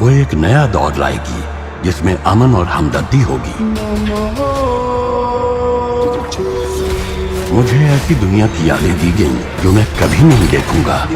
वो एक नया दौर लाएगी जिसमें अमन और हमदर्दी होगी। मुझे ऐसी दुनिया की यादें दी गई जो मैं कभी नहीं देखूंगा।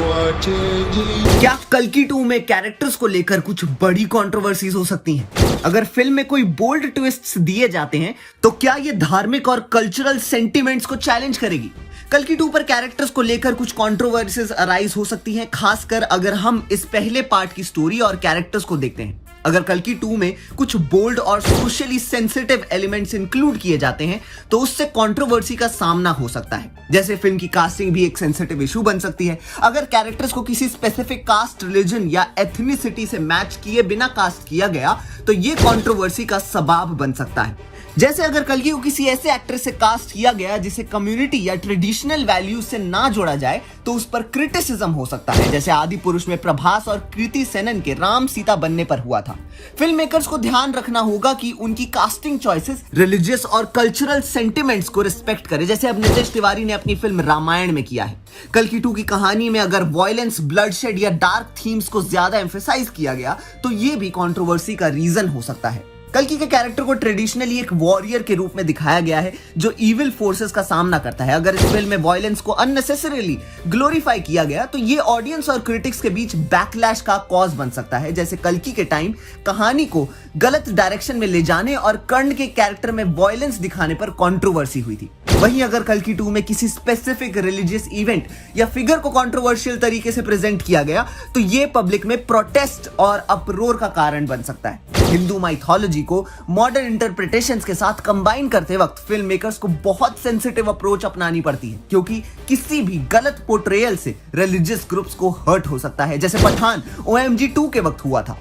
क्या कल्कि 2 में कैरेक्टर्स को लेकर कुछ बड़ी कंट्रोवर्सीज हो सकती हैं? अगर फिल्म में कोई बोल्ड ट्विस्ट्स दिए जाते हैं तो क्या ये धार्मिक और कल्चरल सेंटिमेंट्स को चैलेंज करेगी? कल्कि 2 पर कैरेक्टर्स को लेकर कुछ कंट्रोवर्सीज अराइज हो सकती हैं, खासकर अगर हम इस पहले पार्ट की स्टोरी और कैरेक्टर्स को देखते हैं। अगर कल्कि 2 में कुछ बोल्ड और सोशली सेंसिटिव एलिमेंट्स इंक्लूड किए जाते हैं तो उससे कंट्रोवर्सी का सामना हो सकता है। जैसे फिल्म की कास्टिंग भी एक सेंसिटिव इशू बन सकती है। अगर कैरेक्टर्स को किसी स्पेसिफिक कास्ट, रिलीजन या एथनिसिटी से मैच किए बिना कास्ट किया गया तो ये कंट्रोवर्सी का सबब बन सकता है। जैसे अगर कल्कि को किसी ऐसे एक्टर से कास्ट किया गया जिसे कम्युनिटी या ट्रेडिशनल वैल्यूज से ना जोड़ा जाए तो उस पर क्रिटिसिज्म हो सकता है, जैसे आदि पुरुष में प्रभास और कृति सेनन के राम सीता बनने पर हुआ था। फिल्म मेकर्स को ध्यान रखना होगा कि उनकी कास्टिंग चॉइसेस रिलीजियस और कल्चरल सेंटिमेंट्स को रिस्पेक्ट करे, जैसे अब नितेश तिवारी ने अपनी फिल्म रामायण में किया है। कल्कि 2 की कहानी में अगर वायलेंस, ब्लडशेड या डार्क थीम्स को ज्यादा एम्फेसाइज किया गया तो ये भी कंट्रोवर्सी का रीजन हो सकता है। कल्कि के कैरेक्टर को ट्रेडिशनली एक वॉरियर के रूप में दिखाया गया है जो इविल फोर्सेस का सामना करता है। अगर इस फिल्म में वायलेंस को अननेसेसरीली ग्लोरीफाई किया गया तो ये ऑडियंस और क्रिटिक्स के बीच बैकलैश का कॉज बन सकता है, जैसे कल्कि के टाइम कहानी को गलत डायरेक्शन में ले जाने और कर्ण के कैरेक्टर में वायलेंस दिखाने पर कंट्रोवर्सी हुई थी। वहीं अगर कल्कि 2 में किसी स्पेसिफिक रिलीजियस इवेंट या फिगर को कंट्रोवर्शियल तरीके से प्रेजेंट किया गया तो ये पब्लिक में प्रोटेस्ट और अपरोर का कारण बन सकता है। हिंदू माइथोलॉजी को मॉडर्न इंटरप्रिटेशंस के साथ कंबाइन करते वक्त फिल्म मेकर्स को बहुत सेंसिटिव अप्रोच अपनानी पड़ती है, क्योंकि किसी भी गलत पोर्ट्रेयल से रिलीजियस ग्रुप्स को हर्ट हो सकता है, जैसे पठान OMG 2 के वक्त हुआ था।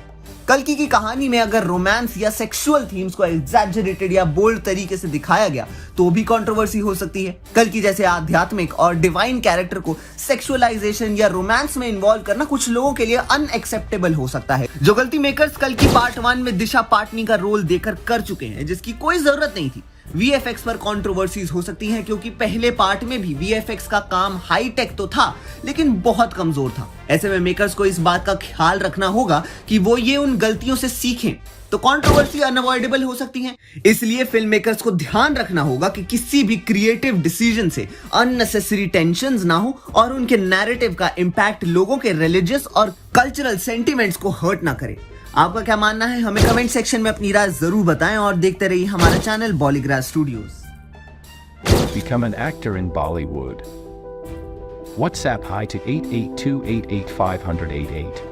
कल्कि की कहानी में अगर रोमांस या सेक्सुअल थीम्स को एग्जैजरेटेड या बोल्ड तरीके से दिखाया गया तो भी कंट्रोवर्सी हो सकती है। कल्कि जैसे आध्यात्मिक और डिवाइन कैरेक्टर को सेक्सुअलाइजेशन या रोमांस में इन्वॉल्व करना कुछ लोगों के लिए अनएक्सेप्टेबल हो सकता है, जो गलती मेकर्स कल्कि पार्ट 1 में दिशा पाटनी का रोल देकर कर चुके हैं, जिसकी कोई जरूरत नहीं थी। VFX पर कंट्रोवर्सीज हो सकती हैं क्योंकि पहले पार्ट में भी VFX का काम हाई टेक तो था लेकिन बहुत कमजोर था। ऐसे में मेकर्स को इस बात का ख्याल रखना होगा कि वो ये उन गलतियों से सीखें, तो कंट्रोवर्सी अनअवॉइडेबल हो सकती है। इसलिए फिल्म मेकर्स को ध्यान रखना होगा कि किसी भी क्रिएटिव डिसीजन से अननेसेसरी टेंशंस ना हो और उनके नैरेटिव का इम्पैक्ट लोगों के रिलीजियस और कल्चरल सेंटिमेंट्स को हर्ट ना करे। आपका क्या मानना है हमें कमेंट सेक्शन में अपनी राय जरूर बताएं और देखते रहिए हमारा channel Bollygraz Studios. Become an actor in Bollywood. WhatsApp hi to 8828850088.